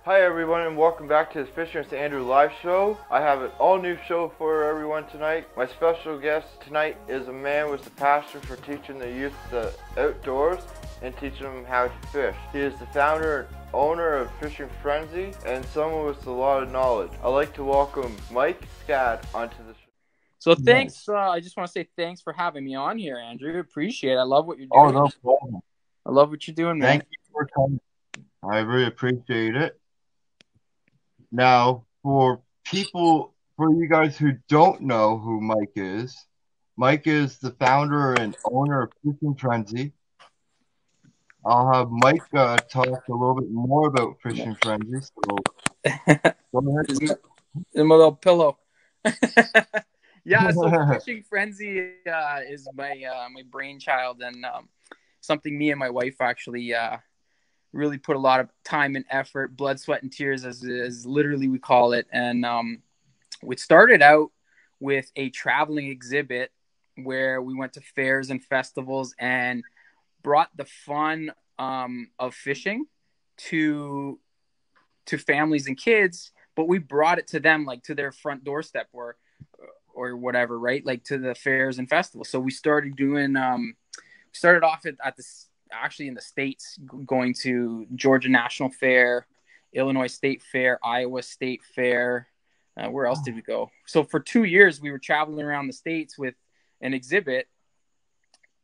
Hi everyone and welcome back to the Fishing with Andrew live show. I have an all new show for everyone tonight. My special guest tonight is a man with a passion for teaching the youth the outdoors and teaching them how to fish. He is the founder and owner of Fishing Frenzy and someone with a lot of knowledge. I'd like to welcome Mike Sklad onto the show. So thanks, I just want to say thanks for having me on here, Andrew. Appreciate it. I love what you're Oh, doing. no problem. I love what you're doing, man. Thank you for coming. I really appreciate it. Now, for you guys who don't know who Mike is the founder and owner of Fishing Frenzy. I'll have Mike talk a little bit more about Fishing Frenzy. So, go ahead. In my little pillow. Yeah, so Fishing Frenzy is my brainchild and something me and my wife actually really put a lot of time and effort, blood, sweat, and tears, as literally we call it. And we started out with a traveling exhibit where we went to fairs and festivals and brought the fun of fishing to families and kids, but we brought it to them, like to their front doorstep or whatever, right? Like to the fairs and festivals. So we started doing, started off actually in the States, going to Georgia National Fair, Illinois State Fair, Iowa State Fair. Where else did we go? So for 2 years, we were traveling around the States with an exhibit,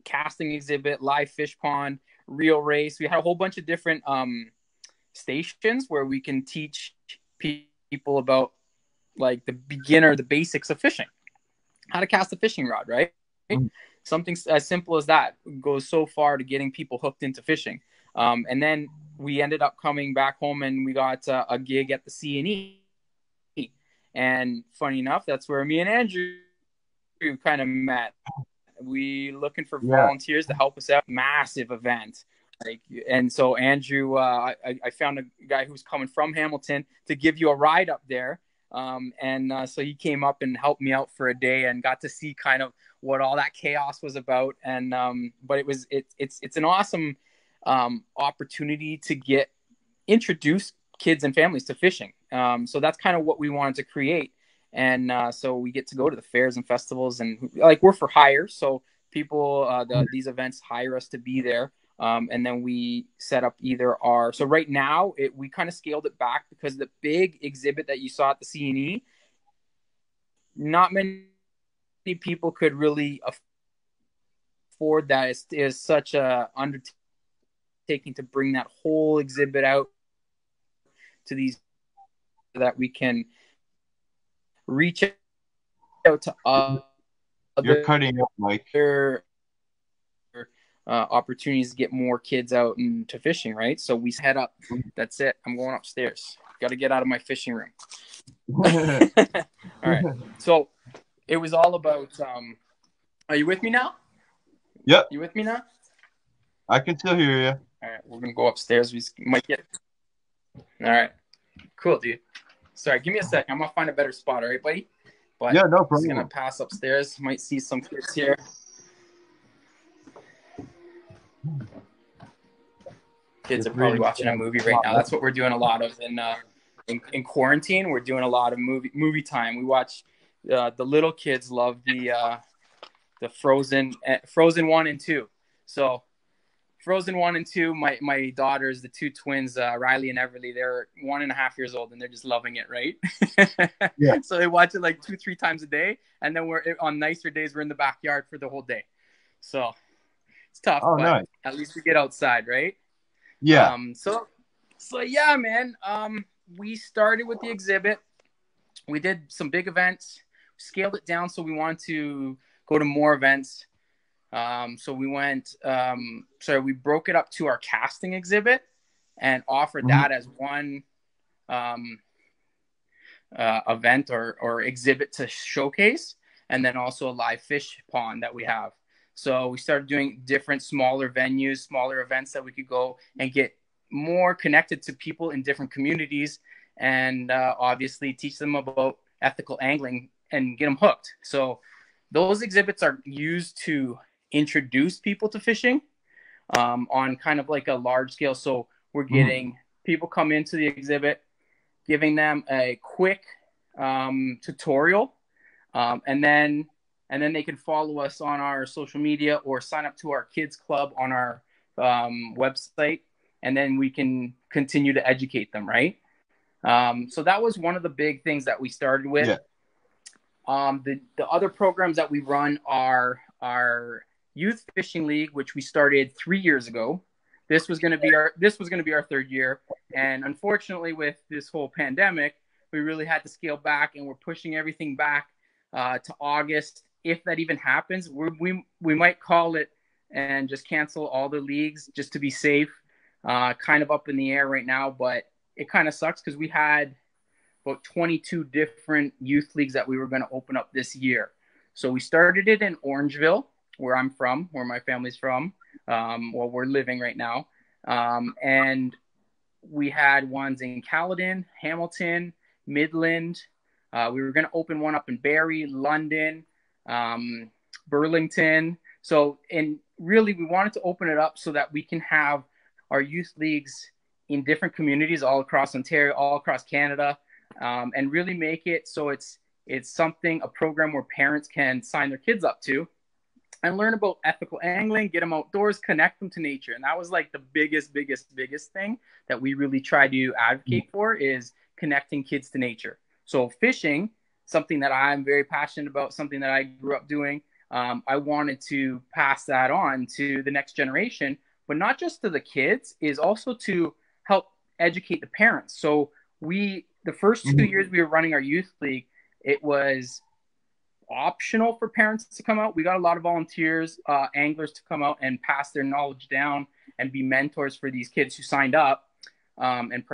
casting exhibit, live fish pond, reel race. We had a whole bunch of different stations where we can teach people about like the basics of fishing, how to cast a fishing rod, right? Something as simple as that goes so far to getting people hooked into fishing. And then we ended up coming back home and we got a gig at the C&E. And funny enough, that's where me and Andrew kind of met. We looking for volunteers to help us out. Massive event. And so Andrew, I found a guy who's coming from Hamilton to give you a ride up there. So he came up and helped me out for a day and got to see kind of what all that chaos was about. And but it's an awesome opportunity to introduce kids and families to fishing. So that's kind of what we wanted to create. And so we get to go to the fairs and festivals, and like we're for hire, so people these events hire us to be there. And then we set up so right now we kind of scaled it back because the big exhibit that you saw at the C&E, not many people could really afford that. It is such a undertaking to bring that whole exhibit out to these, that we can reach out to other. You're cutting up, Mike. Opportunities to get more kids out into fishing, right? So we head up. That's it. I'm going upstairs. Got to get out of my fishing room. All right. So it was all about. Are you with me now? Yep. You with me now? I can still hear you. All right. We're gonna go upstairs. We might get. All right. Cool, dude. Sorry. Give me a sec. I'm gonna find a better spot. All right, buddy. But yeah, no problem. I'm just gonna pass upstairs. Might see some kids here. Kids are probably watching a movie right now. That's what we're doing a lot of in quarantine. We're doing a lot of movie time. We watch the little kids love the Frozen 1 and 2. So Frozen 1 and 2, my daughters, the two twins, Riley and Everly, they're 1.5 years old and they're just loving it, right? Yeah. So they watch it like 2-3 times a day, and then we're on nicer days we're in the backyard for the whole day. So it's tough, but nice. At least we get outside, right? Yeah. So yeah, man. We started with the exhibit. We did some big events, scaled it down, so we wanted to go to more events. So we went. We broke it up to our casting exhibit and offered that as one event or exhibit to showcase, and then also a live fish pond that we have. So we started doing different smaller venues, smaller events that we could go and get more connected to people in different communities, and obviously teach them about ethical angling and get them hooked. So those exhibits are used to introduce people to fishing on kind of like a large scale. So we're getting people come into the exhibit, giving them a quick tutorial, and then they can follow us on our social media or sign up to our kids club on our website, and then we can continue to educate them, right? So that was one of the big things that we started with. Yeah. The other programs that we run are our youth fishing league, which we started 3 years ago. This was going to be our third year, and unfortunately, with this whole pandemic, we really had to scale back, and we're pushing everything back to August. If that even happens, we might call it and just cancel all the leagues just to be safe. Kind of up in the air right now, but it kind of sucks because we had about 22 different youth leagues that we were going to open up this year. So we started it in Orangeville, where I'm from, where my family's from, we're living right now. And we had ones in Caledon, Hamilton, Midland. We were going to open one up in Barrie, London, Burlington. So, and really we wanted to open it up so that we can have our youth leagues in different communities all across Ontario, all across Canada, and really make it so it's a program where parents can sign their kids up to and learn about ethical angling, get them outdoors, connect them to nature. And that was like the biggest thing that we really try to advocate for, is connecting kids to nature. So fishing, something that I'm very passionate about, something that I grew up doing. I wanted to pass that on to the next generation, but not just to the kids, is also to help educate the parents. So the first 2 years we were running our youth league, it was optional for parents to come out. We got a lot of volunteers, anglers to come out and pass their knowledge down and be mentors for these kids who signed up and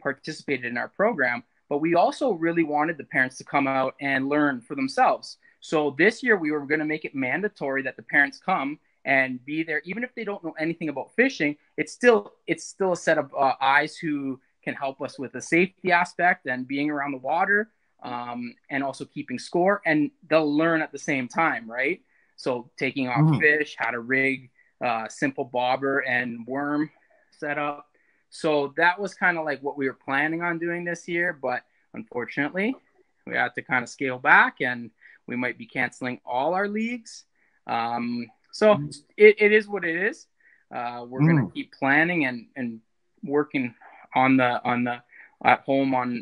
participated in our program. But we also really wanted the parents to come out and learn for themselves. So this year we were going to make it mandatory that the parents come and be there, even if they don't know anything about fishing. It's still a set of eyes who can help us with the safety aspect and being around the water, and also keeping score, and they'll learn at the same time, right? So taking off fish, how to rig simple bobber and worm setup. So that was kind of like what we were planning on doing this year, but unfortunately we had to kind of scale back, and we might be canceling all our leagues. So it is what it is. We're going to keep planning and working on the at home on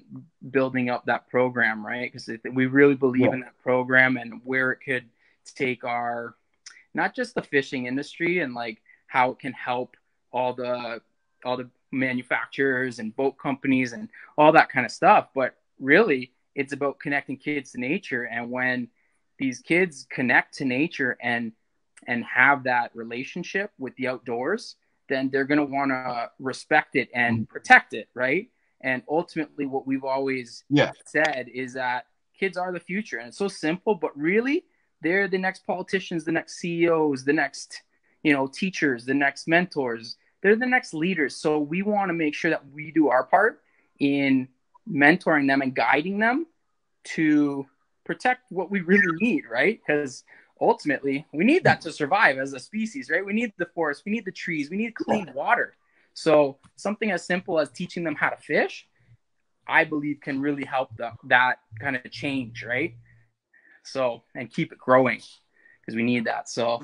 building up that program, right? Because we really believe in that program and where it could take our, not just the fishing industry and like how it can help all the manufacturers and boat companies and all that kind of stuff, but really it's about connecting kids to nature. And when these kids connect to nature and have that relationship with the outdoors, then they're going to want to respect it and protect it, right? And ultimately what we've always said is that kids are the future. And it's so simple, but really they're the next politicians, the next CEOs, the next, teachers, the next mentors. They're the next leaders. So we want to make sure that we do our part in mentoring them and guiding them to protect what we really need, right? Because ultimately we need that to survive as a species, right? We need the forest, we need the trees, we need clean water. So something as simple as teaching them how to fish, I believe can really help that kind of change, right? So, and keep it growing because we need that. So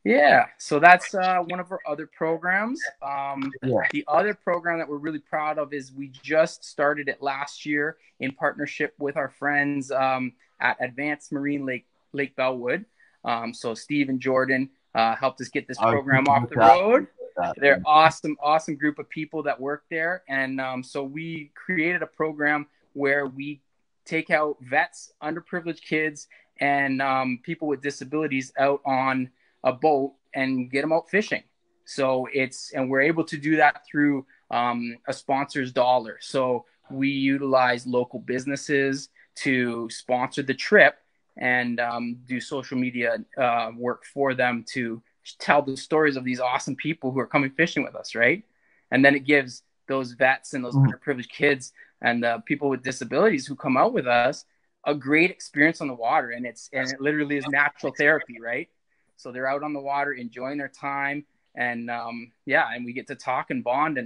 yeah, so that's one of our other programs. The other program that we're really proud of is we just started it last year in partnership with our friends at Advanced Marine Lake Bellwood. So Steve and Jordan helped us get this program off the road. They're awesome group of people that work there. And so we created a program where we take out vets, underprivileged kids, and people with disabilities out on a boat and get them out fishing. So we're able to do that through a sponsor's dollar. So we utilize local businesses to sponsor the trip and do social media work for them to tell the stories of these awesome people who are coming fishing with us, right? And then it gives those vets and those underprivileged kids and the people with disabilities who come out with us a great experience on the water. And it literally is natural therapy, right? So they're out on the water enjoying their time, and and we get to talk and bond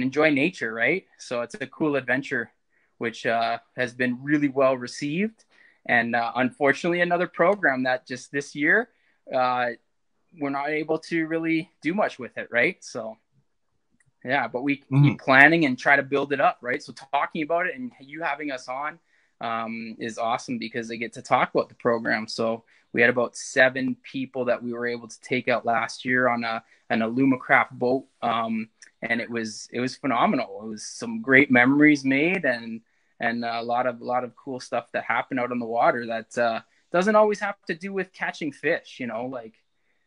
enjoy nature, right? So it's a cool adventure, which has been really well received. And unfortunately, another program that just this year, we're not able to really do much with it, right? So yeah, but we keep planning and try to build it up, right? So talking about it and you having us on is awesome because I get to talk about the program. So we had about 7 people that we were able to take out last year on an Alumacraft boat, and it was phenomenal. It was some great memories made and a lot of cool stuff that happened out on the water that doesn't always have to do with catching fish, you know, like.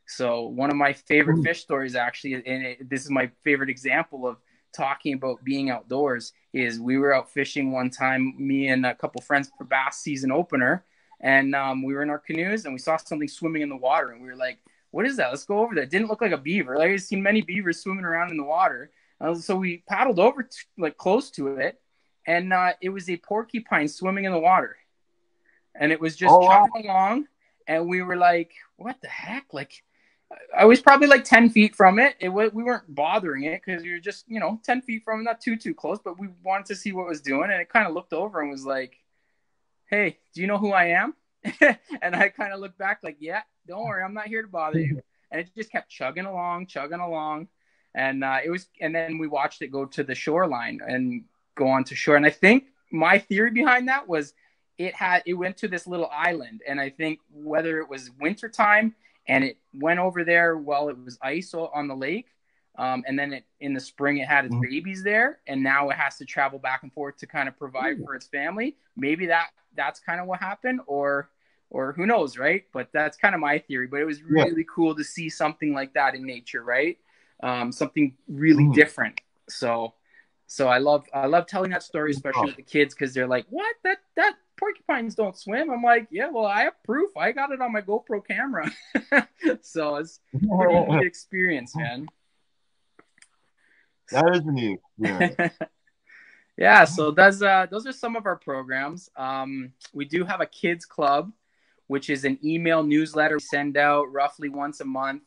So one of my favorite fish stories, actually, and this is my favorite example of talking about being outdoors, is we were out fishing one time, me and a couple friends for bass season opener, and we were in our canoes and we saw something swimming in the water, and we were like, "What is that? Let's go over there." It didn't look like a beaver. Like, I've seen many beavers swimming around in the water, so we paddled over like close to it, and it was a porcupine swimming in the water, and it was just chugging along, and we were like, "What the heck?" Like. I was probably like 10 feet from it. We weren't bothering it because we were just, 10 feet from it, not too close, but we wanted to see what it was doing. And it kind of looked over and was like, "Hey, do you know who I am?" And I kind of looked back like, "Yeah, don't worry. I'm not here to bother you." And it just kept chugging along. And and then we watched it go to the shoreline and go on to shore. And I think my theory behind that was it went to this little island. And I think whether it was wintertime, and it went over there while it was ice on the lake. And then in the spring, it had its babies there. And now it has to travel back and forth to kind of provide for its family. Maybe that's kind of what happened, or who knows, right? But that's kind of my theory. But it was really cool to see something like that in nature, right? Something really different. So I love telling that story, especially with the kids, because they're like, "What? That porcupines don't swim?" I'm like, "Yeah, well, I have proof. I got it on my GoPro camera." So it's a pretty neat experience, man. That is a neat experience. Yeah, so those are some of our programs. We do have a kids club, which is an email newsletter we send out roughly once a month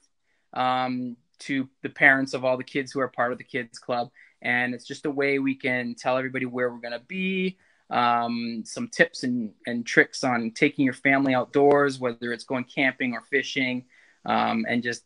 to the parents of all the kids who are part of the kids club. And it's just a way we can tell everybody where we're going to be, some tips and tricks on taking your family outdoors, whether it's going camping or fishing, and just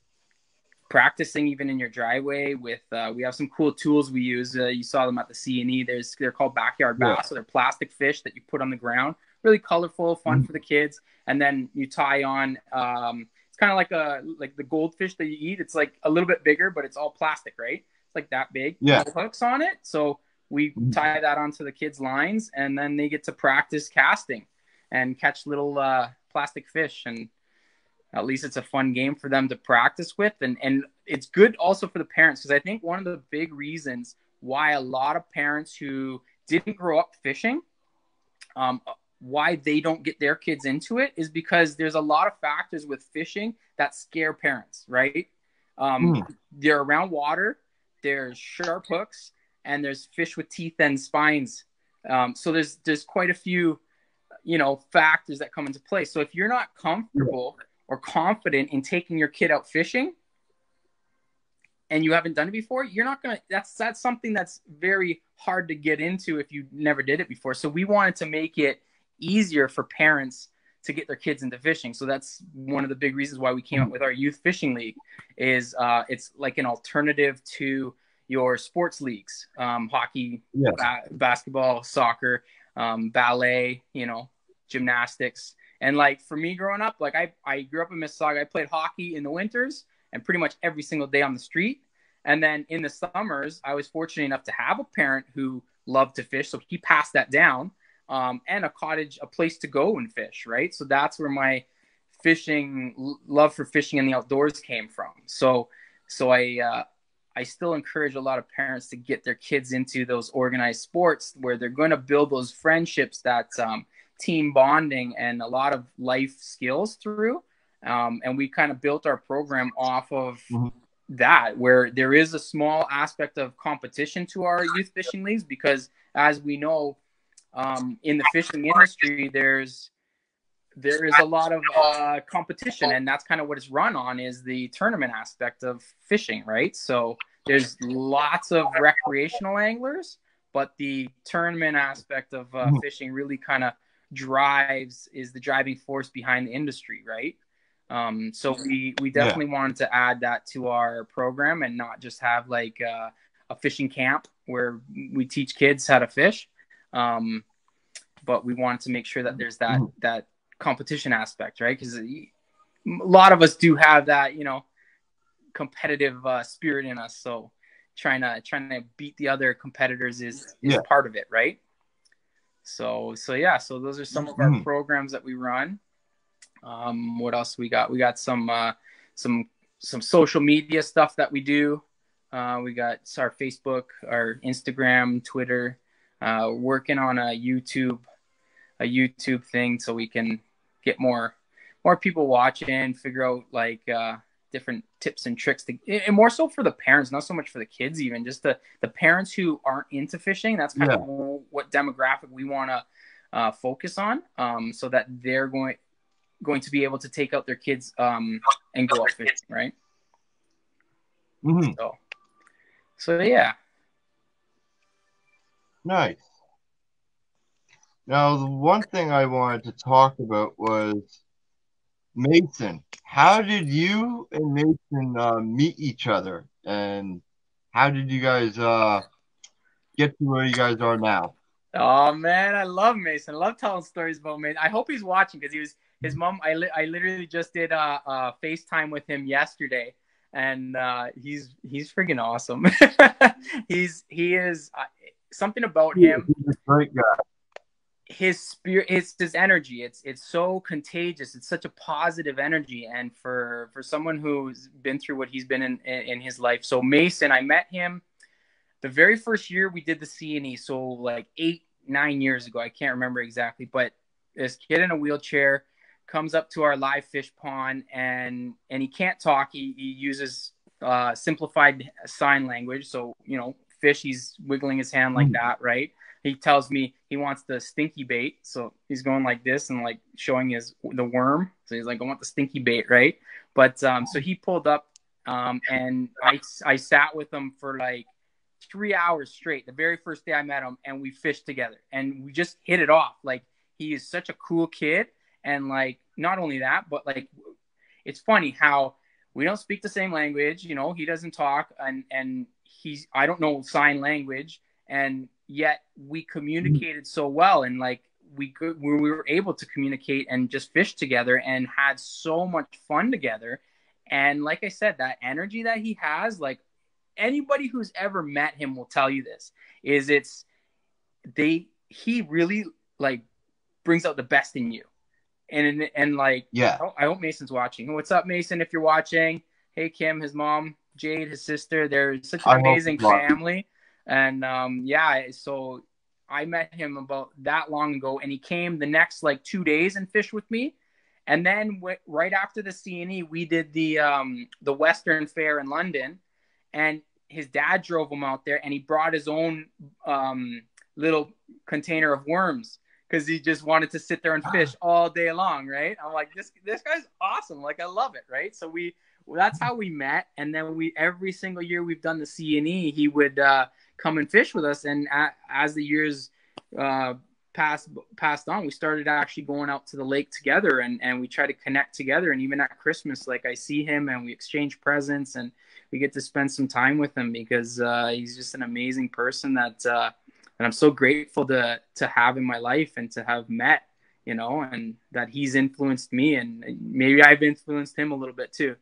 practicing even in your driveway with, we have some cool tools we use. You saw them at the C&E. They're called backyard bass. So they're plastic fish that you put on the ground, really colorful, fun for the kids. And then you tie on, it's kind of like the goldfish that you eat. It's like a little bit bigger, but it's all plastic, right? It's like that big. No hooks on it. So we tie that onto the kids' lines, and then they get to practice casting and catch little plastic fish. And at least it's a fun game for them to practice with. And it's good also for the parents, because I think one of the big reasons why a lot of parents who didn't grow up fishing, why they don't get their kids into it, is because there's a lot of factors with fishing that scare parents, right? They're around water, there's sharp hooks, and there's fish with teeth and spines. So there's quite a few, factors that come into play. So if you're not comfortable or confident in taking your kid out fishing and you haven't done it before, you're not going to, that's something that's very hard to get into if you never did it before. So we wanted to make it easier for parents to get their kids into fishing. So that's one of the big reasons why we came up with our youth fishing league, is it's like an alternative to your sports leagues, hockey, basketball, soccer, ballet, gymnastics. And like for me growing up, like I grew up in Mississauga. I played hockey in the winters and pretty much every single day on the street. And then in the summers, I was fortunate enough to have a parent who loved to fish. So he passed that down, and a place to go and fish, right? So that's where my love for fishing in the outdoors came from. So I still encourage a lot of parents to get their kids into those organized sports where they're going to build those friendships, that team bonding, and a lot of life skills through. And we kind of built our program off of that, where there is a small aspect of competition to our youth fishing leagues, because as we know, in the fishing industry, there is a lot of competition, and that's kind of what it's run on, is the tournament aspect of fishing, right? So there's lots of recreational anglers, but the tournament aspect of fishing really kind of is the driving force behind the industry, right? So we definitely wanted to add that to our program and not just have like a fishing camp where we teach kids how to fish. But we wanted to make sure that there's that competition aspect, right? Because a lot of us do have that, you know, competitive spirit in us. So trying to beat the other competitors is part of it, right? So those are some of our programs that we run. What else we got? We got some social media stuff that we do. We got our Facebook, our Instagram, Twitter, working on a YouTube thing so we can get more people watching, figure out like different tips and tricks and more so for the parents, not so much for the kids, even just the parents who aren't into fishing. That's kind of what demographic we want to focus on, so that they're going to be able to take out their kids and go out fishing, right? So yeah. Nice. Now, the one thing I wanted to talk about was Mason. How did you and Mason meet each other, and how did you guys get to where you guys are now? Oh man, I love Mason. I love telling stories about Mason. I hope he's watching because his mom. I literally just did a FaceTime with him yesterday, and he's freaking awesome. he is something about him. He's a great guy. His spirit, his energy. It's so contagious. It's such a positive energy, and for someone who's been through what he's been in his life. So Mason, I met him the very first year we did the C&E, so like 8-9 years ago. I can't remember exactly, but this kid in a wheelchair comes up to our live fish pond, and he can't talk. He uses simplified sign language. So, you know, fish, he's wiggling his hand like that, right? He tells me he wants the stinky bait. So he's going like this and like showing the worm. So he's like, I want the stinky bait, right? But so he pulled up and I sat with him for like 3 hours straight the very first day I met him, and we fished together and we just hit it off. Like, he is such a cool kid, and like not only that, but like it's funny how we don't speak the same language, you know, he doesn't talk, and I don't know sign language, and yet we communicated so well, and like we were able to communicate and just fish together and had so much fun together. And like I said, that energy that he has, like, anybody who's ever met him will tell you this, he really like brings out the best in you. And like, yeah, I hope Mason's watching. What's up, Mason? If you're watching, hey, Kim, his mom, Jade, his sister, they're such an amazing family. And so I met him about that long ago, and he came the next like 2 days and fished with me. And then right after the C&E, we did the Western Fair in London, and his dad drove him out there, and he brought his own little container of worms because he just wanted to sit there and fish all day long, right? I'm like, this guy's awesome. Like, I love it, right? So that's how we met. And then every single year we've done the C&E, he would come and fish with us. And as the years passed on, we started actually going out to the lake together, and we try to connect together. And even at Christmas, like, I see him and we exchange presents, and we get to spend some time with him because he's just an amazing person that I'm so grateful to have in my life and to have met, you know, and that he's influenced me, and maybe I've influenced him a little bit too.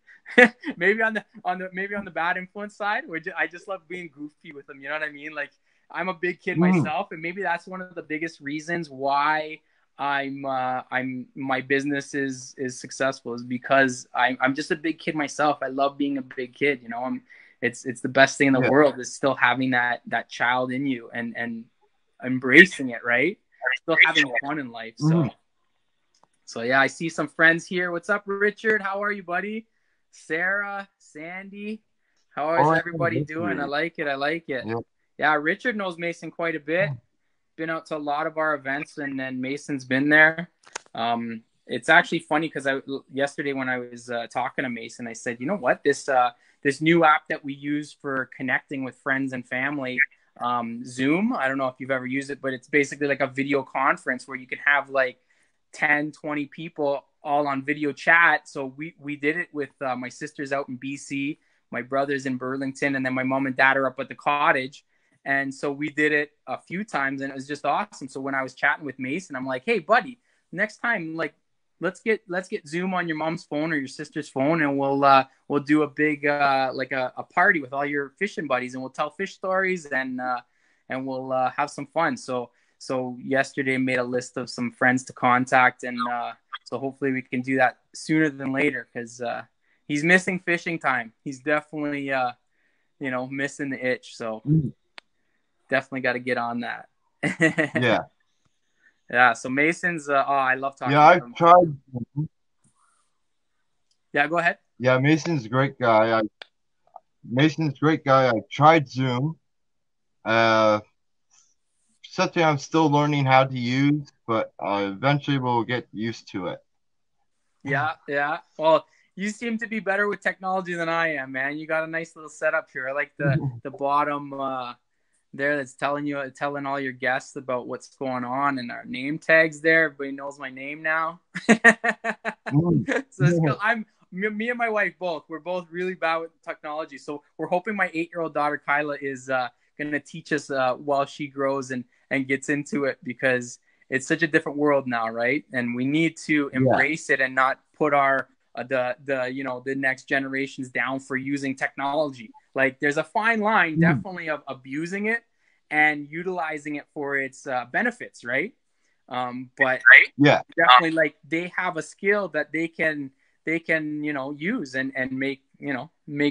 maybe on the bad influence side, where I just love being goofy with him. You know what I mean? Like, I'm a big kid myself, and maybe that's one of the biggest reasons why my business is successful, is because I'm just a big kid myself. I love being a big kid. You know, it's the best thing in the world, is still having that child in you and embracing it, right? Still having fun in life. So yeah, I see some friends here. What's up, Richard? How are you, buddy? Sarah, Sandy, how is everybody doing? I like it. Yeah, Richard knows Mason quite a bit. Been out to a lot of our events, and then Mason's been there. It's actually funny because yesterday when I was talking to Mason, I said, you know what, this this new app that we use for connecting with friends and family, Zoom. I don't know if you've ever used it, but it's basically like a video conference where you can have like 10, 20 people all on video chat. So we did it with my sisters out in BC, my brothers in Burlington, and then my mom and dad are up at the cottage. And so we did it a few times, and it was just awesome. So when I was chatting with Mason, I'm like, hey, buddy, next time, like, let's get Zoom on your mom's phone or your sister's phone, and we'll do a big like a party with all your fishing buddies, and we'll tell fish stories, and we'll have some fun. So yesterday made a list of some friends to contact, and so hopefully we can do that sooner than later, because he's missing fishing time. He's definitely missing the itch. So definitely got to get on that. Yeah. Yeah, so Mason's, I love talking Yeah, to him. I've tried. Yeah, go ahead. Yeah, Mason's a great guy. I tried Zoom. Something I'm still learning how to use, but eventually we'll get used to it. Yeah. Well, you seem to be better with technology than I am, man. You got a nice little setup here. I like the bottom there that's telling all your guests about what's going on, and our name tags there. Everybody knows my name now. So me and my wife we're both really bad with technology. So we're hoping my 8-year-old daughter Kyla is going to teach us while she grows and gets into it, because it's such a different world now, right? And we need to embrace it and not put our the next generations down for using technology. Like, there's a fine line, definitely, of abusing it and utilizing it for its benefits, right? But definitely, like, they have a skill that they can use and make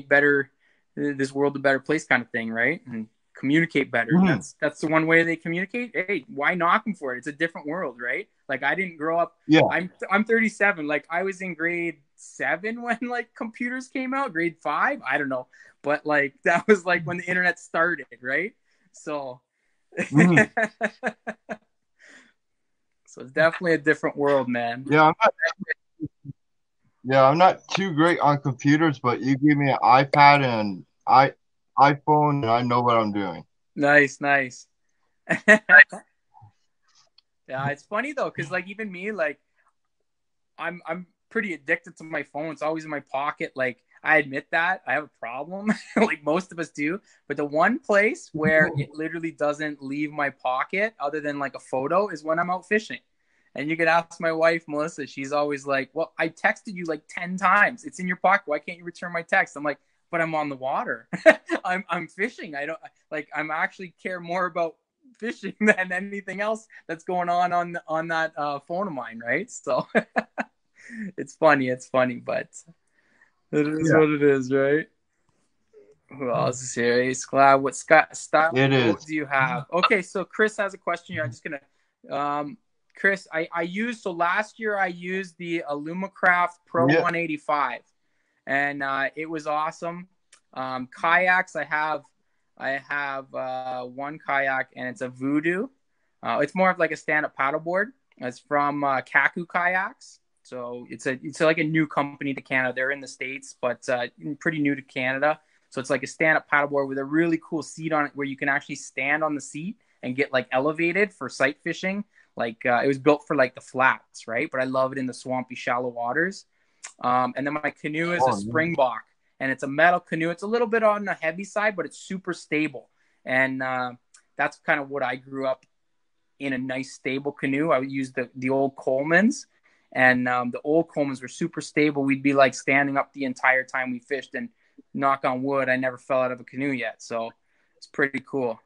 better this world a better place, kind of thing, right? And communicate better. That's the one way they communicate. Hey, why knock them for it? It's a different world, right? Like, I didn't grow up. I'm 37. Like, I was in grade 7 when like computers came out, grade 5, I don't know, but like that was like when the internet started, right? So so it's definitely a different world, man. I'm not too great on computers, but you give me an iPad and iPhone, and I know what I'm doing. Nice. Yeah, it's funny though, because like even me, like I'm pretty addicted to my phone. It's always in my pocket. Like, I admit that I have a problem, like most of us do. But the one place where it literally doesn't leave my pocket, other than like a photo, is when I'm out fishing. And you could ask my wife, Melissa. She's always like, "Well, I texted you like 10 times. It's in your pocket. Why can't you return my text?" I'm like, "But I'm on the water. I'm fishing. I'm actually care more about fishing than anything else that's going on that phone of mine, right?" So it's funny, but it is what it is, right? Who else is here? Hey, Sklad, what style boat do you have? Okay, so Chris has a question here. I'm just gonna Chris, last year I used the Alumacraft Pro 185, and it was awesome. Kayaks, I have one kayak, and it's a Voodoo. It's more of like a stand-up paddleboard. It's from Kayaks. So it's like a new company to Canada. They're in the States, but pretty new to Canada. So it's like a stand-up paddleboard with a really cool seat on it, where you can actually stand on the seat and get like elevated for sight fishing. Like it was built for like the flats, right? But I love it in the swampy, shallow waters. And then my canoe is a Springbok, and it's a metal canoe. It's a little bit on the heavy side, but it's super stable. And that's kind of what I grew up in, a nice stable canoe. I would use the old Colemans, and the old Colemans were super stable. We'd be like standing up the entire time we fished, and knock on wood, I never fell out of a canoe yet. So it's pretty cool.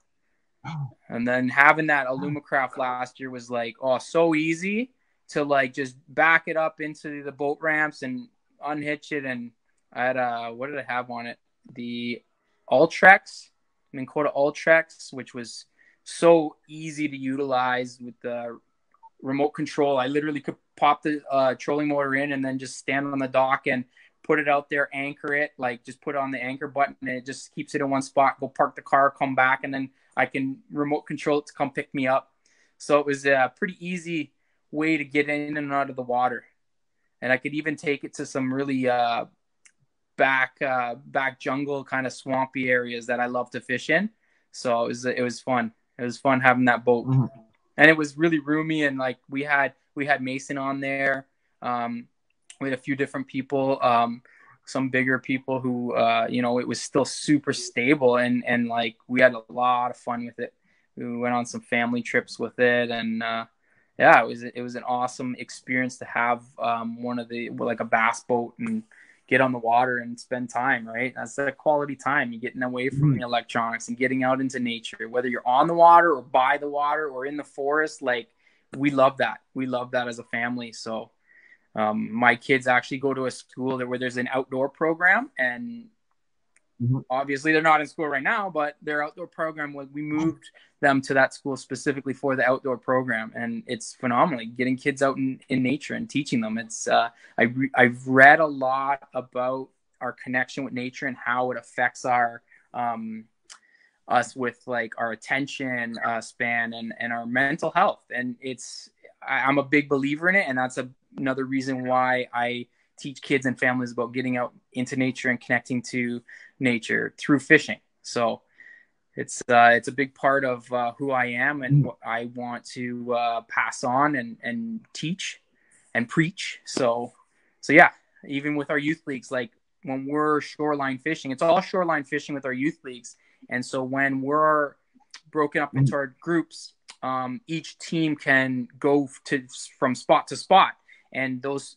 And then having that Alumacraft last year was like, so easy to like just back it up into the boat ramps and unhitch it. And I had what did I have on it? The Ultrex, Minn Kota Ultrex, which was so easy to utilize with the remote control. I literally could pop the trolling motor in and then just stand on the dock and put it out there, anchor it, like just put it on the anchor button, and it just keeps it in one spot, go park the car, come back, and then I can remote control it to come pick me up. So it was a pretty easy way to get in and out of the water. And I could even take it to some really back jungle kind of swampy areas that I love to fish in. So it was fun. It was fun having that boat, and it was really roomy. And like we had Mason on there. We had a few different people, some bigger people who, it was still super stable, and like we had a lot of fun with it. We went on some family trips with it, and it was an awesome experience to have like a bass boat and get on the water and spend time, right? That's the quality time. You're getting away from the electronics and getting out into nature, whether you're on the water or by the water or in the forest. Like, we love that. We love that as a family. So my kids actually go to a school where there's an outdoor program, and obviously they're not in school right now, but their outdoor program, we moved them to that school specifically for the outdoor program, and it's phenomenal getting kids out in nature and teaching them. It's I've read a lot about our connection with nature and how it affects our us with like our attention span and our mental health, and I'm a big believer in it, and that's another reason why I teach kids and families about getting out into nature and connecting to nature through fishing. So it's a big part of who I am and what I want to pass on and teach and preach. So yeah, even with our youth leagues, like when we're shoreline fishing, it's all shoreline fishing with our youth leagues. And so when we're broken up into our groups, each team can go from spot to spot, and those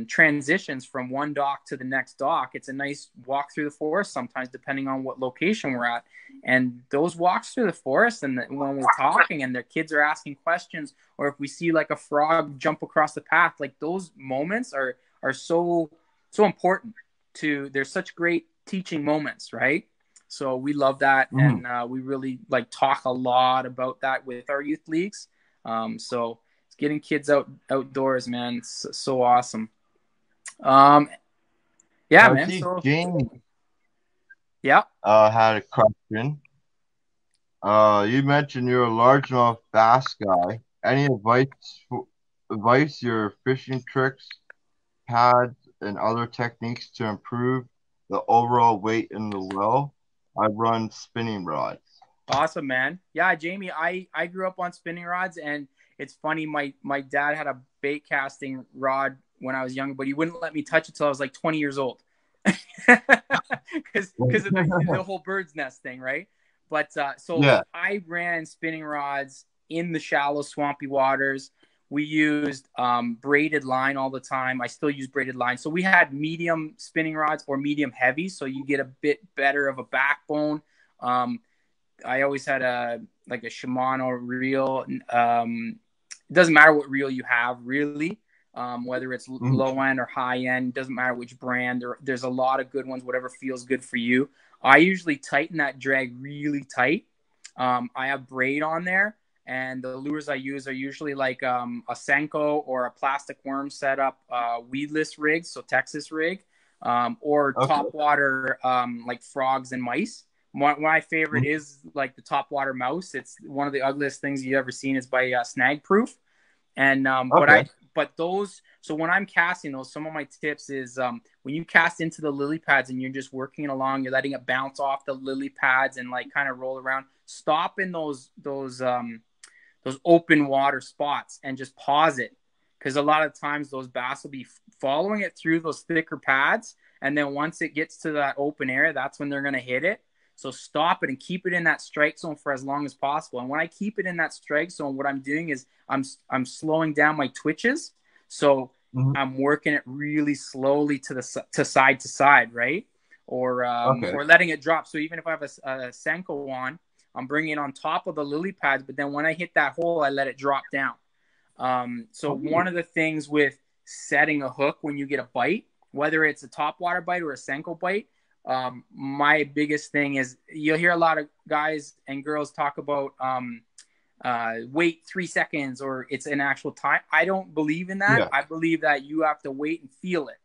transitions from one dock to the next dock, it's a nice walk through the forest sometimes, depending on what location we're at. And those walks through the forest, and when we're talking and their kids are asking questions, or if we see like a frog jump across the path, like those moments are so important they're such great teaching moments, right? So we love that. And we really like talk a lot about that with our youth leagues. So getting kids outdoors, man, it's so awesome. Man. So Jamie, yeah, had a question. You mentioned you're a largemouth bass guy. Any advice your fishing tricks, pads, and other techniques to improve the overall weight in the well? I run spinning rods. Awesome, man. Yeah, Jamie, I grew up on spinning rods, and it's funny. My dad had a bait casting rod when I was young, but he wouldn't let me touch it till I was like 20 years old, because of the whole bird's nest thing, right? But I ran spinning rods in the shallow, swampy waters. We used braided line all the time. I still use braided line. So we had medium spinning rods or medium heavy, so you get a bit better of a backbone. I always had a Shimano reel. It doesn't matter what reel you have, really, whether it's low end or high end. Doesn't matter which brand. There's a lot of good ones, whatever feels good for you. I usually tighten that drag really tight. I have braid on there, and the lures I use are usually like a Senko or a plastic worm setup, weedless rig, so Texas rig, or topwater like frogs and mice. My favorite is like the topwater mouse. It's one of the ugliest things you've ever seen. Is by Snag Proof. And so when I'm casting those, some of my tips is when you cast into the lily pads and you're just working it along, you're letting it bounce off the lily pads and like kind of roll around. Stop in those open water spots and just pause it, because a lot of times those bass will be following it through those thicker pads, and then once it gets to that open area, that's when they're going to hit it. So stop it and keep it in that strike zone for as long as possible. And when I keep it in that strike zone, what I'm doing is I'm slowing down my twitches. So I'm working it really slowly to side to side, right? Or letting it drop. So even if I have a Senko on, I'm bringing it on top of the lily pads, but then when I hit that hole, I let it drop down. One of the things with setting a hook when you get a bite, whether it's a topwater bite or a Senko bite, my biggest thing is you'll hear a lot of guys and girls talk about wait 3 seconds or it's an actual time. I don't believe in that. Yeah. I believe that you have to wait and feel it.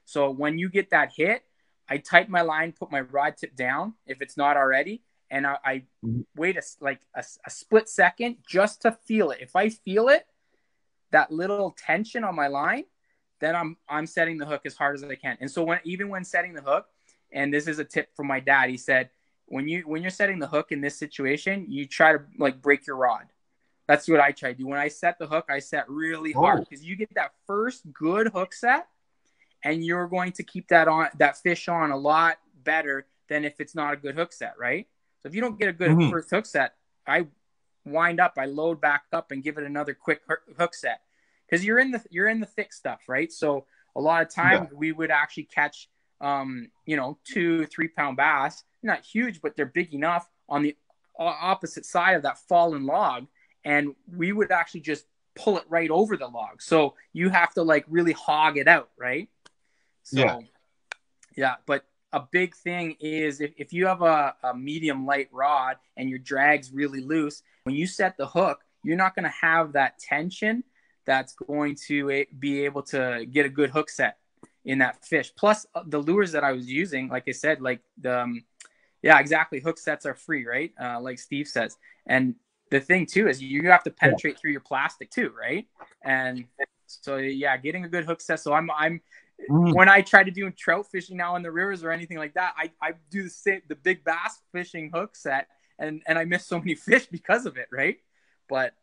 So when you get that hit, I tighten my line, put my rod tip down if it's not already, and I wait a split second just to feel it. If I feel it, that little tension on my line, then I'm setting the hook as hard as I can. And so even when setting the hook, and this is a tip from my dad, he said, when you're setting the hook in this situation, you try to like break your rod. That's what I try to do. When I set the hook, I set really hard because you get that first good hook set, and you're going to keep that fish on a lot better than if it's not a good hook set, right? So if you don't get a good first hook set, I load back up and give it another quick hook set, because you're in the thick stuff, right? So a lot of times we would actually catch 2-3 pound bass, not huge, but they're big enough on the opposite side of that fallen log, and we would actually just pull it right over the log. So you have to like really hog it out, right? So yeah, but a big thing is if you have a medium light rod and your drag's really loose, when you set the hook, you're not going to have that tension that's going to be able to get a good hook set in that fish. Plus the lures that I was using, like I said, like exactly. Hook sets are free, right? Like Steve says. And the thing too is you have to penetrate through your plastic too, right? And so getting a good hook set. So I'm when I try to do trout fishing now in the rivers or anything like that, I do the big bass fishing hook set, and I miss so many fish because of it, right? But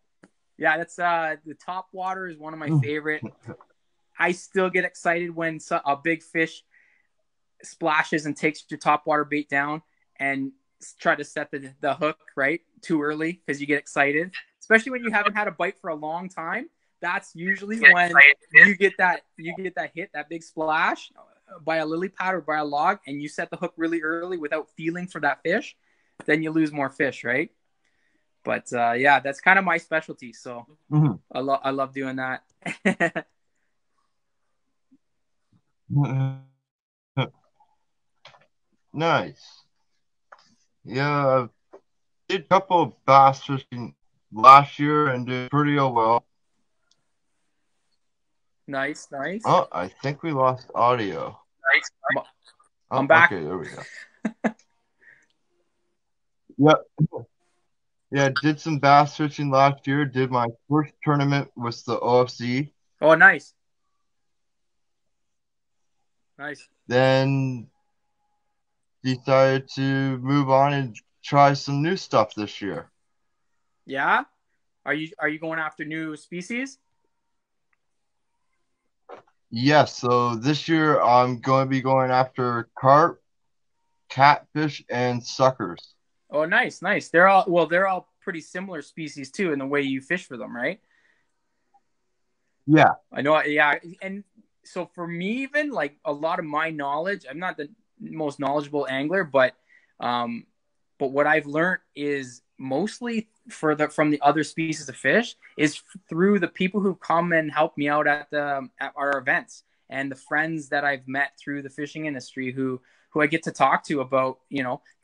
yeah, that's the top water is one of my favorite. I still get excited when a big fish splashes and takes your top water bait down and try to set the hook right too early, because you get excited, especially when you haven't had a bite for a long time. That's usually when you get that hit, that big splash by a lily pad or by a log, and you set the hook really early without feeling for that fish, then you lose more fish, right? But that's kind of my specialty. So I love doing that. Nice. Yeah, I did a couple of bass fishing last year and did pretty well. Nice. Oh, I think we lost audio. Nice. I'm back. Okay, there we go. Yep. Yeah, did some bass fishing last year. Did my first tournament with the OFC. Oh, nice. Then decided to move on and try some new stuff this year. Yeah? Are you going after new species? Yes, so this year I'm going to be going after carp, catfish, and suckers. Oh, nice. They're all pretty similar species too in the way you fish for them, right? Yeah. I know. Yeah. And so for me, even like a lot of my knowledge, I'm not the most knowledgeable angler, but what I've learned is mostly from the other species of fish is through the people who come and help me out at our events, and the friends that I've met through the fishing industry who I get to talk to about,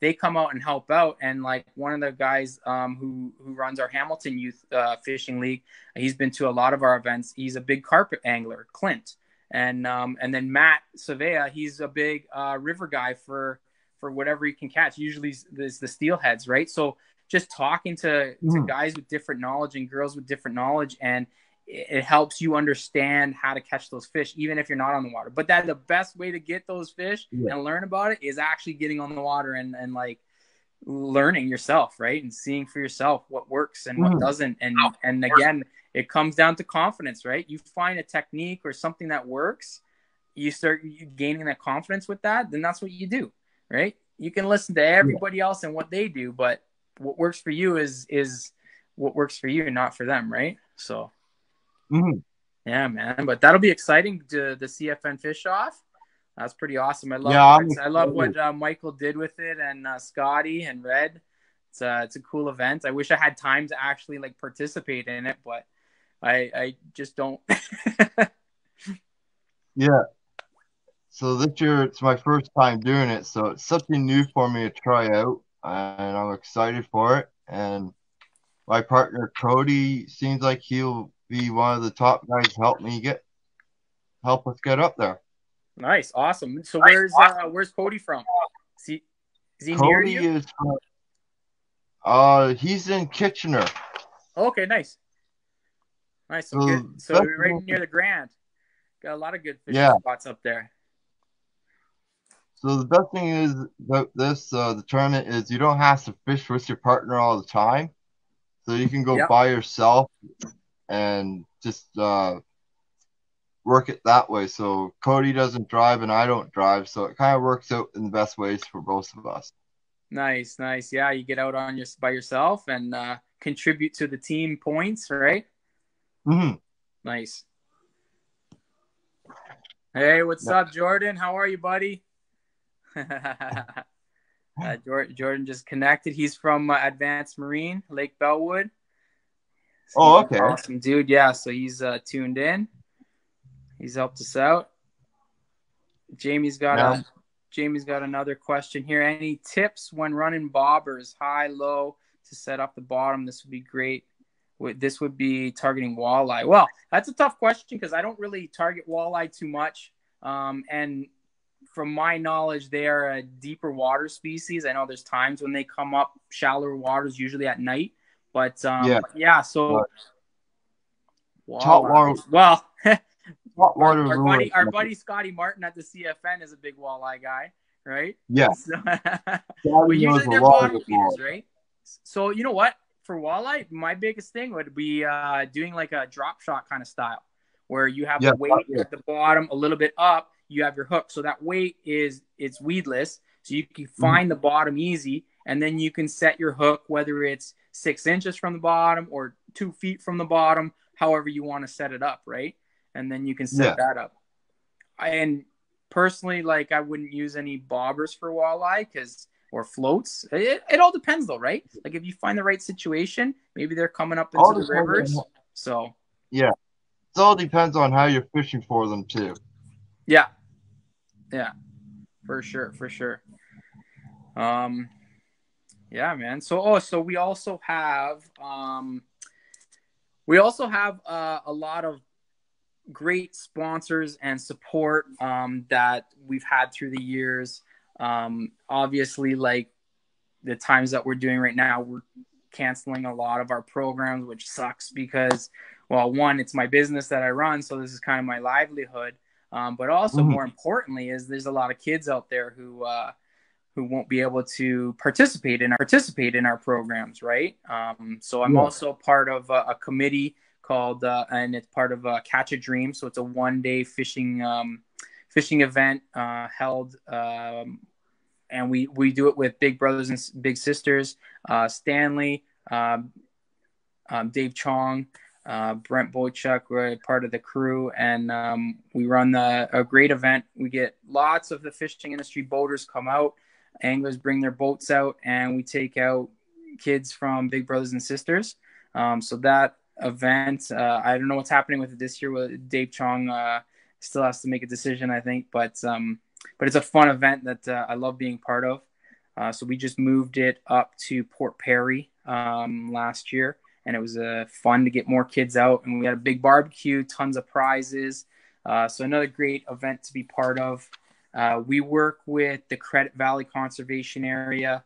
they come out and help out. And like one of the guys who runs our Hamilton Youth Fishing League, he's been to a lot of our events. He's a big carpet angler, Clint. And then Matt Savea, he's a big river guy for whatever he can catch. Usually it's the steelheads, right? So just talking to guys with different knowledge and girls with different knowledge, and it helps you understand how to catch those fish, even if you're not on the water. But the best way to get those fish and learn about it is actually getting on the water and like learning yourself, right? And seeing for yourself what works and what doesn't. And again, it comes down to confidence, right? You find a technique or something that works, you start gaining that confidence with that, then that's what you do, right? You can listen to everybody else and what they do, but what works for you is what works for you and not for them, right? So yeah, man. But that'll be exciting to the CFN Fish Off. That's pretty awesome. I love what Michael did with it, and Scotty and Red. It's a cool event. I wish I had time to actually like participate in it, but I just don't. Yeah. So this year it's my first time doing it, so it's something new for me to try out, and I'm excited for it. And my partner Cody seems like he'll be one of the top guys to help us get up there. Nice, awesome. So where's Cody from? Is he near you? Cody is from, he's in Kitchener. Okay, nice. So right near the Grand. Got a lot of good fishing spots up there. So the best thing is about this, the tournament, is you don't have to fish with your partner all the time. So you can go by yourself and just work it that way. So Cody doesn't drive and I don't drive, so it kind of works out in the best ways for both of us. Nice. Yeah, you get out on by yourself and contribute to the team points, right? Mm-hmm. Nice. Hey, what's up, Jordan? How are you, buddy? Jordan just connected. He's from Advanced Marine, Lake Bellwood. So okay. Awesome, dude. Yeah, so he's tuned in. He's helped us out. Jamie's got another question here. Any tips when running bobbers, high, low, to set up the bottom? This would be great. This would be targeting walleye. Well, that's a tough question because I don't really target walleye too much. And from my knowledge, they are a deeper water species. I know there's times when they come up shallower waters, usually at night. But so walleye. Well, our buddy Scotty Martin at the CFN is a big walleye guy, right? Yeah. So, but usually they're bottom feeders, right? So you know what? For walleye, my biggest thing would be doing like a drop shot kind of style, where you have the weight at the bottom a little bit up. You have your hook, so that weight it's weedless, so you can find the bottom easy, and then you can set your hook whether it's 6 inches from the bottom or 2 feet from the bottom, however you want to set it up, right? And then you can set that up. And personally, like I wouldn't use any bobbers for walleye or floats. It all depends though, right? Like if you find the right situation, maybe they're coming up into the rivers. So yeah, it all depends on how you're fishing for them too. Yeah, for sure. Yeah, man. So we also have a lot of great sponsors and support that we've had through the years. Obviously, like the times that we're doing right now, we're canceling a lot of our programs, which sucks because, well, one, it's my business that I run, so this is kind of my livelihood. But also, more importantly, is there's a lot of kids out there who won't be able to participate in our programs, right? So I'm also part of a committee called, and it's part of Catch a Dream. So it's a one-day fishing event held, and we do it with big brothers and big sisters, Stanley, Dave Chong, Brent Boychuk. We're part of the crew, and we run a great event. We get lots of the fishing industry boaters come out, anglers bring their boats out, and we take out kids from big brothers and sisters. So that event, I don't know what's happening with it this year. With Dave Chong still has to make a decision, I think, but it's a fun event that I love being part of. So we just moved it up to Port Perry last year, and it was fun to get more kids out, and we had a big barbecue, tons of prizes. So another great event to be part of. We work with the Credit Valley Conservation Area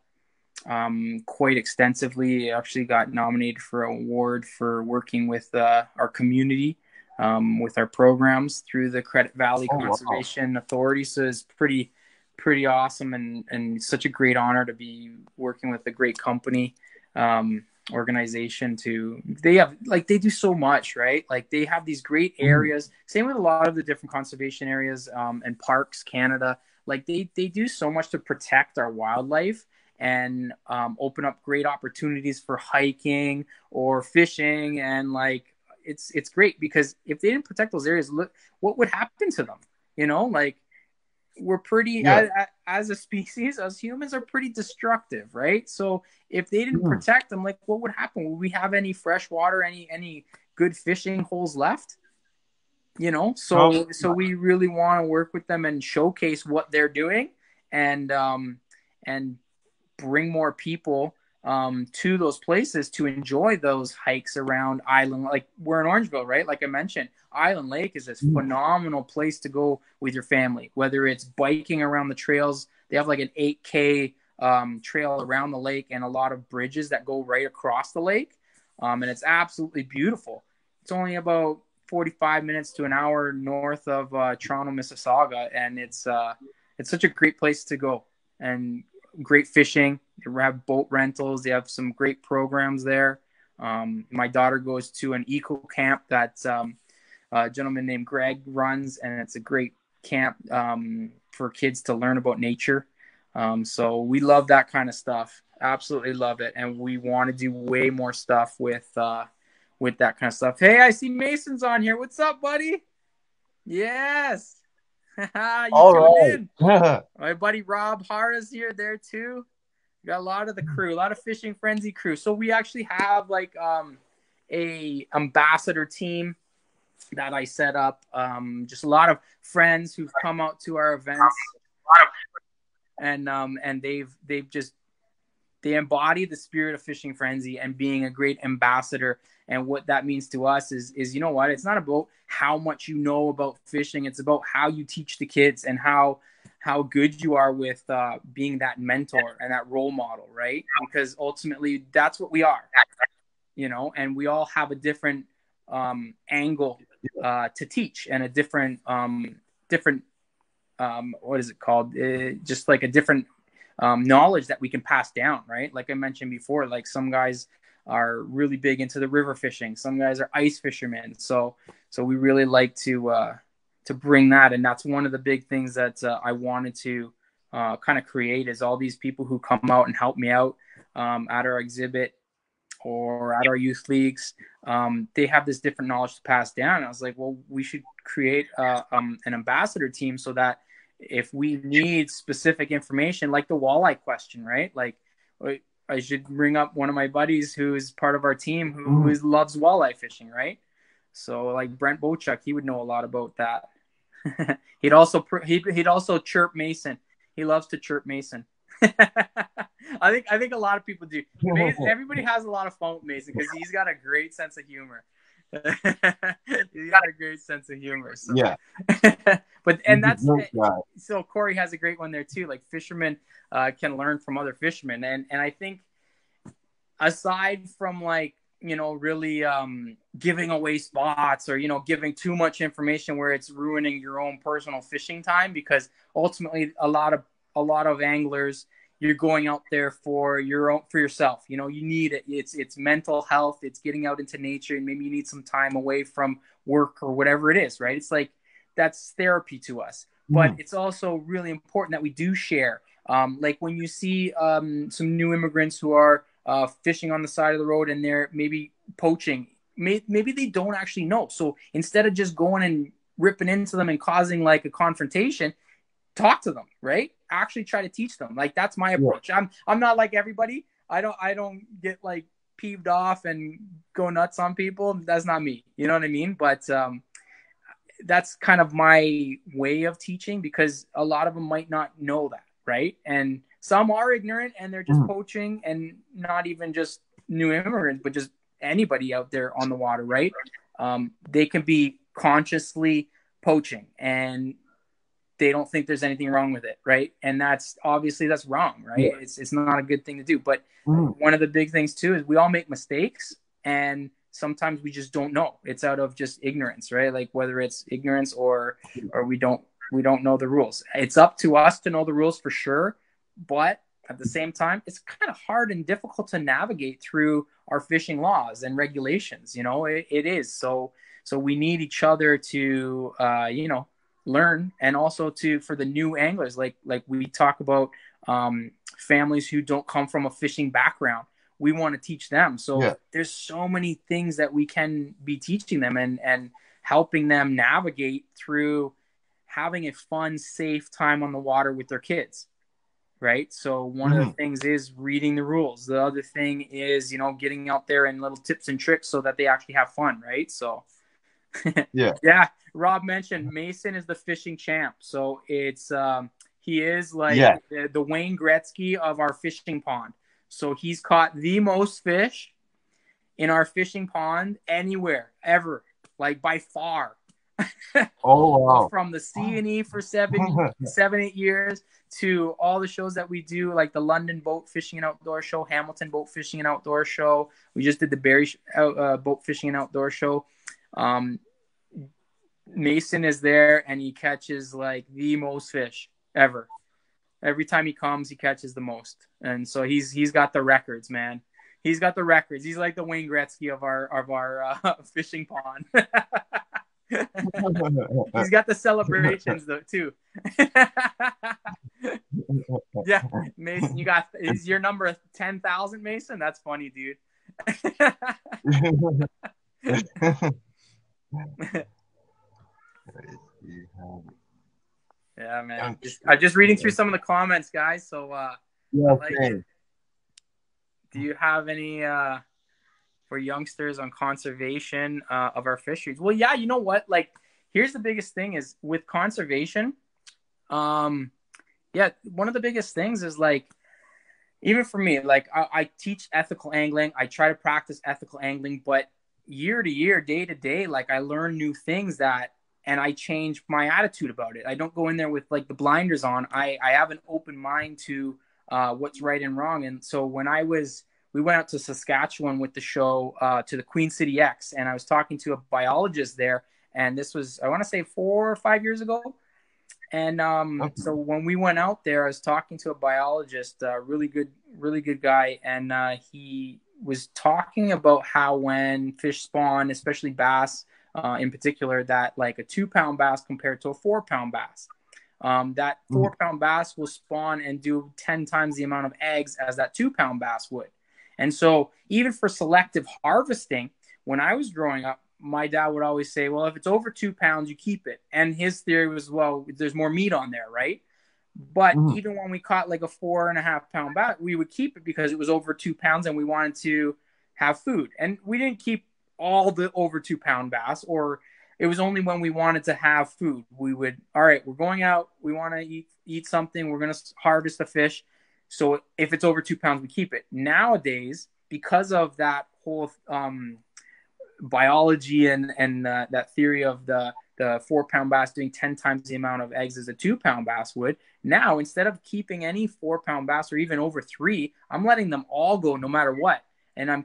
quite extensively. Actually got nominated for an award for working with our community with our programs through the Credit Valley Conservation Authority. So it's pretty awesome and such a great honor to be working with a great company organization. They do so much, right? Like they have these great areas. Same with a lot of the different conservation areas and parks, Canada. Like they do so much to protect our wildlife and open up great opportunities for hiking or fishing. And like it's great because if they didn't protect those areas, look what would happen to them. Like we're pretty as a species, as humans, are pretty destructive, right? So if they didn't protect them, like what would happen? Would we have any fresh water, any good fishing holes left? So we really want to work with them and showcase what they're doing and bring more people to those places to enjoy those hikes around Island. Like we're in Orangeville, right? Like I mentioned, Island Lake is this phenomenal place to go with your family, whether it's biking around the trails. They have like an 8K trail around the lake and a lot of bridges that go right across the lake. And it's absolutely beautiful. It's only about 45 minutes to an hour north of Toronto, Mississauga, and it's such a great place to go, and great fishing. They have boat rentals. They have some great programs there. My daughter goes to an eco camp that a gentleman named Greg runs, and it's a great camp for kids to learn about nature. So we love that kind of stuff. Absolutely love it, and we want to do way more stuff with that kind of stuff. Hey, I see Mason's on here. What's up, buddy? Yes. You tuned in. My buddy Rob Hara's here there too. We got a lot of the crew, a lot of Fishing Frenzy crew. So we actually have like a ambassador team that I set up. Just a lot of friends who've come out to our events, and they embody the spirit of Fishing Frenzy and being a great ambassador. And what that means to us is, you know what, it's not about how much you know about fishing. It's about how you teach the kids and how good you are with being that mentor and that role model, right? Because ultimately that's what we are, you know, and we all have a different angle to teach, and a different what is it called? Just like a different knowledge that we can pass down, right? Like I mentioned before, like some guys are really big into the river fishing. Some guys are ice fishermen. So we really like to bring that. And that's one of the big things that I wanted to kind of create, is all these people who come out and help me out at our exhibit or at our youth leagues. They have this different knowledge to pass down. And I was like, well, we should create an ambassador team so that if we need specific information, like the walleye question, right? Like I should bring up one of my buddies who is part of our team who loves walleye fishing, right? So like Brent Bochuk, he would know a lot about that. he'd also chirp Mason. He loves to chirp Mason. I think a lot of people do. Everybody has a lot of fun with Mason because he's got a great sense of humor. He's got a great sense of humor. So. Yeah. So Corey has a great one there too. Like fishermen can learn from other fishermen, and I think aside from like, you know, really giving away spots or, you know, giving too much information where it's ruining your own personal fishing time, because ultimately a lot of anglers, you're going out there for yourself. You know, you need it. It's mental health. It's getting out into nature, and maybe you need some time away from work or whatever it is, right? It's like that's therapy to us. But it's also really important that we do share. Like when you see some new immigrants who are fishing on the side of the road and they're maybe poaching, maybe they don't actually know. So instead of just going and ripping into them and causing like a confrontation, talk to them, right? Actually try to teach them. Like that's my approach. I'm not like everybody. I don't get like peeved off and go nuts on people. That's not me. You know what I mean? But that's kind of my way of teaching, because a lot of them might not know that, right? And some are ignorant and they're just poaching, and not even just new immigrants, but just anybody out there on the water, right? They can be consciously poaching and they don't think there's anything wrong with it, right? And that's wrong, right? Yeah. It's not a good thing to do. But one of the big things too is we all make mistakes, and sometimes we just don't know. It's out of just ignorance, right? Like whether it's ignorance or we don't know the rules. It's up to us to know the rules for sure, but at the same time, it's kind of hard and difficult to navigate through our fishing laws and regulations. You know, it is. So we need each other to, you know, learn, and also for the new anglers, like we talk about families who don't come from a fishing background. We want to teach them. So there's so many things that we can be teaching them and helping them navigate through having a fun, safe time on the water with their kids. Right. So one of the things is reading the rules. The other thing is, you know, getting out there and little tips and tricks so that they actually have fun. Right. So yeah. Rob mentioned Mason is the fishing champ. So it's he is like the Wayne Gretzky of our fishing pond. So he's caught the most fish in our fishing pond anywhere ever, like by far. Oh wow! From the C&E for 7-8 years to all the shows that we do, like the London Boat Fishing and Outdoor Show, Hamilton Boat Fishing and Outdoor Show. We just did the Barrie Boat Fishing and Outdoor Show. Mason is there and he catches like the most fish ever. Every time he comes, he catches the most. And so he's got the records, man. He's got the records. He's like the Wayne Gretzky of our fishing pond. He's got the celebrations though too. Yeah, Mason, is your number 10,000, Mason? That's funny, dude. Yeah, man. I'm just reading through some of the comments, guys. So, yeah, do you have any for youngsters on conservation of our fisheries? Well, yeah, you know what? Like, here's the biggest thing is with conservation. Yeah, one of the biggest things is like, even for me, like I teach ethical angling. I try to practice ethical angling, but year to year, day to day, like I learn new things and I change my attitude about it. I don't go in there with like the blinders on. I have an open mind to what's right and wrong. And so when we went out to Saskatchewan with the show to the Queen City X, and I was talking to a biologist there, and this was, I want to say 4 or 5 years ago. And so when we went out there, I was talking to a biologist, really good guy, and he was talking about how when fish spawn, especially bass in particular, that like a 2-pound bass compared to a 4-pound bass, that 4-pound bass will spawn and do 10 times the amount of eggs as that 2-pound bass would. And so even for selective harvesting, when I was growing up, my dad would always say, well, if it's over 2 pounds, you keep it. And his theory was, well, there's more meat on there, right? But even when we caught like a 4.5-pound bass, we would keep it because it was over 2 pounds and we wanted to have food. And we didn't keep all the over 2-pound bass, or it was only when we wanted to have food. We would, all right, we're going out, we want to eat something, we're going to harvest a fish. So if it's over 2 pounds, we keep it. Nowadays, because of that whole biology and that theory of the 4-pound bass doing 10 times the amount of eggs as a 2-pound bass would, now instead of keeping any 4-pound bass or even over 3, I'm letting them all go no matter what. And I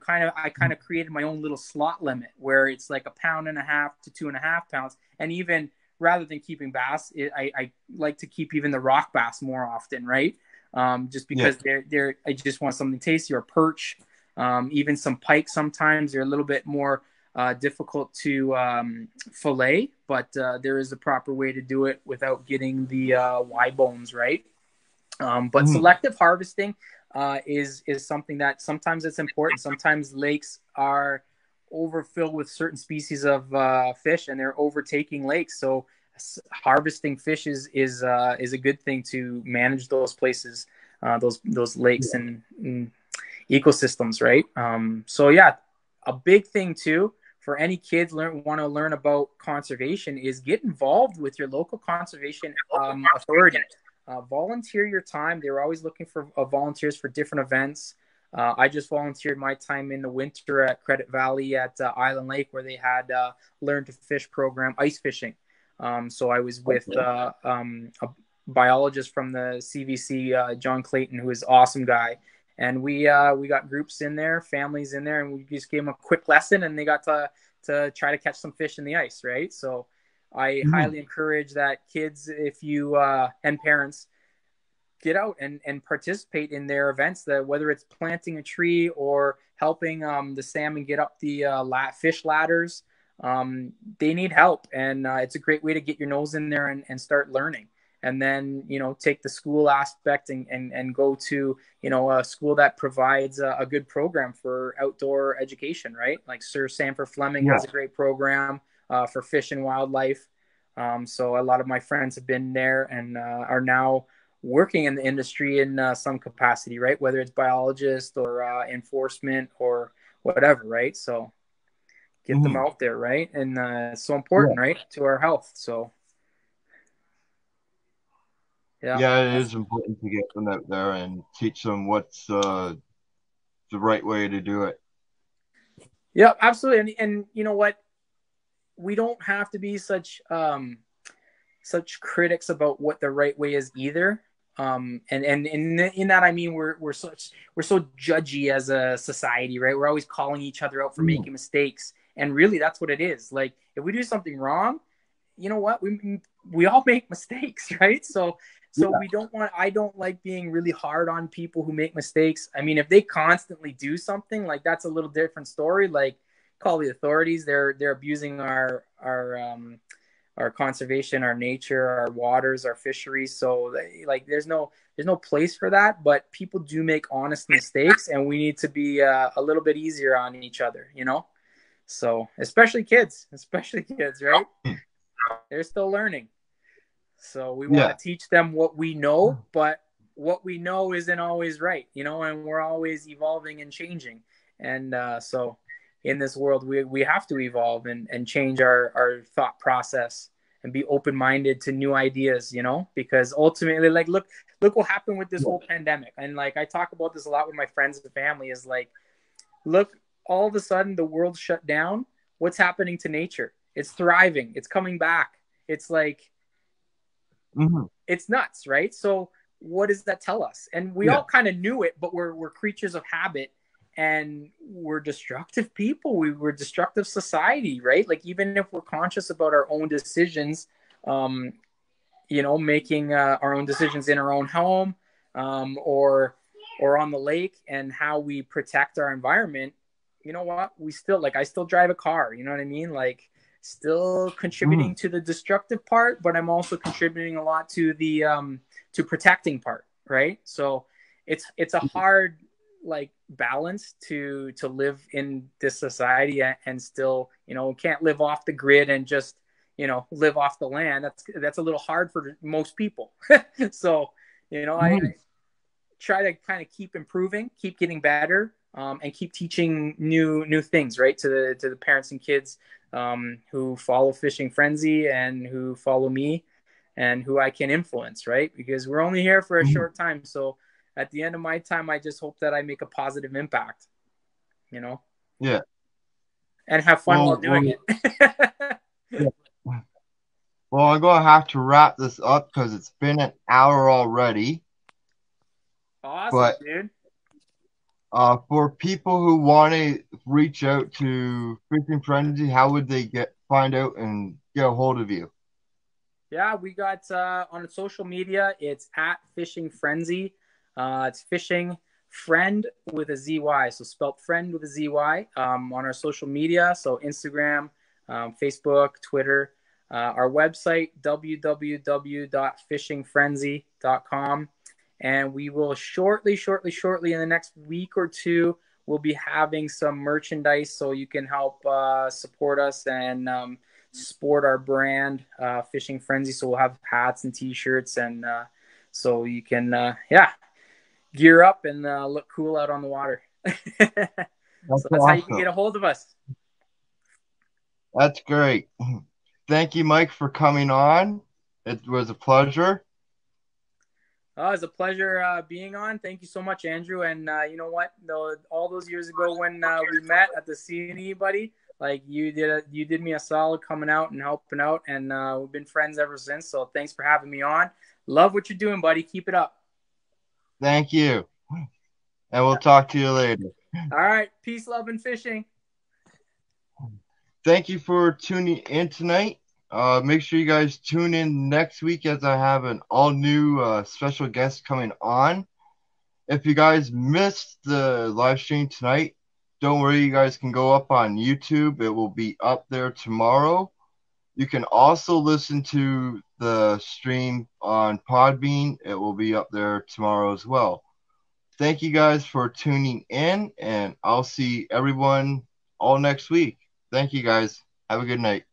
kind of created my own little slot limit where it's like 1.5 pounds to 2.5 pounds. And even rather than keeping bass, I like to keep even the rock bass more often, right? Just because I just want something tasty, or perch, even some pike. Sometimes they're a little bit more difficult to fillet, but there is a proper way to do it without getting the Y bones, right? But selective harvesting is something that sometimes it's important. Sometimes lakes are overfilled with certain species of fish, and they're overtaking lakes. So harvesting fish is a good thing to manage those places, those lakes and ecosystems, right? So yeah, a big thing too for any kids want to learn about conservation is get involved with your local conservation authority. Volunteer your time. They were always looking for volunteers for different events. I just volunteered my time in the winter at Credit Valley at Island Lake, where they had Learn to Fish program, ice fishing. So I was with a biologist from the CVC, John Clayton, who is an awesome guy. And we got groups in there, families in there, and we just gave them a quick lesson, and they got to try to catch some fish in the ice, right? So I highly encourage that kids, if you and parents, get out and participate in their events, that whether it's planting a tree or helping the salmon get up the fish ladders, they need help. And it's a great way to get your nose in there and start learning. And then, take the school aspect and go to, a school that provides a good program for outdoor education, right? Like Sir Sanford Fleming has a great program for fish and wildlife. So a lot of my friends have been there and are now working in the industry in some capacity, right? Whether it's biologist or enforcement or whatever, right? So get them out there, right? And it's so important, right, to our health. So yeah, it is important to get them out there and teach them what's the right way to do it. Yeah, absolutely. And you know what? We don't have to be such critics about what the right way is either. And in that, I mean, we're so judgy as a society, right? We're always calling each other out for making mistakes. And really, that's what it is. Like, if we do something wrong, you know what, we all make mistakes, right? So Yeah. I don't like being really hard on people who make mistakes. I mean, if they constantly do something, like, that's a little different story. Like, call the authorities. They're abusing our conservation, our nature, our waters, our fisheries. So like, there's no place for that. But people do make honest mistakes, and we need to be a little bit easier on each other, you know. So especially kids, right? They're still learning. So we want to teach them what we know, but what we know isn't always right, you know, and we're always evolving and changing. And so in this world, we have to evolve and change our thought process and be open-minded to new ideas, you know, because ultimately, like, look what happened with this whole pandemic. And like, I talk about this a lot with my friends and family, is like, look, all of a sudden the world shut down. What's happening to nature? It's thriving. It's coming back. It's like, it's nuts, right? So what does that tell us? And we all kind of knew it, but we're creatures of habit, and we're destructive people. We're destructive society, right? Like, even if we're conscious about our own decisions, you know, making our own decisions in our own home, or on the lake, and how we protect our environment, you know what? We still, like, I still drive a car, you know what I mean? Like, still contributing to the destructive part, but I'm also contributing a lot to the to protecting part, right? So it's a hard, like, balance to live in this society and still, you know, can't live off the grid and just, you know, live off the land. That's a little hard for most people. So, you know, I try to kind of keep improving, keep getting better, and keep teaching new things, right, to the parents and kids who follow Fishing Frenzy and who follow me and who I can influence, right? Because we're only here for a short time. So at the end of my time, I just hope that I make a positive impact, you know? Yeah. And have fun while doing it. Well, I'm going to have to wrap this up because it's been an hour already. Awesome, dude. For people who want to reach out to Fishing Frenzy, how would they find out and get a hold of you? Yeah, we got on social media, it's at Fishing Frenzy. It's Fishing Friend with a ZY, so spelt friend with a ZY, on our social media, so Instagram, Facebook, Twitter, our website, www.fishingfrenzy.com. And we will shortly in the next week or two, we'll be having some merchandise, so you can help support us and support our brand, Fishing Frenzy. So we'll have hats and t-shirts, and so you can gear up and look cool out on the water. So that's awesome. How you can get a hold of us. That's great. Thank you, Mike, for coming on. It was a pleasure. Oh, it's a pleasure being on. Thank you so much, Andrew. And you know what? All those years ago when we met at the CNE, buddy, like, you did me a solid coming out and helping out, and we've been friends ever since. So thanks for having me on. Love what you're doing, buddy. Keep it up. Thank you. And we'll talk to you later. All right. Peace, love, and fishing. Thank you for tuning in tonight. Make sure you guys tune in next week, as I have an all-new special guest coming on. If you guys missed the live stream tonight, don't worry, you guys can go up on YouTube. It will be up there tomorrow. You can also listen to the stream on Podbean. It will be up there tomorrow as well. Thank you guys for tuning in, and I'll see everyone all next week. Thank you guys. Have a good night.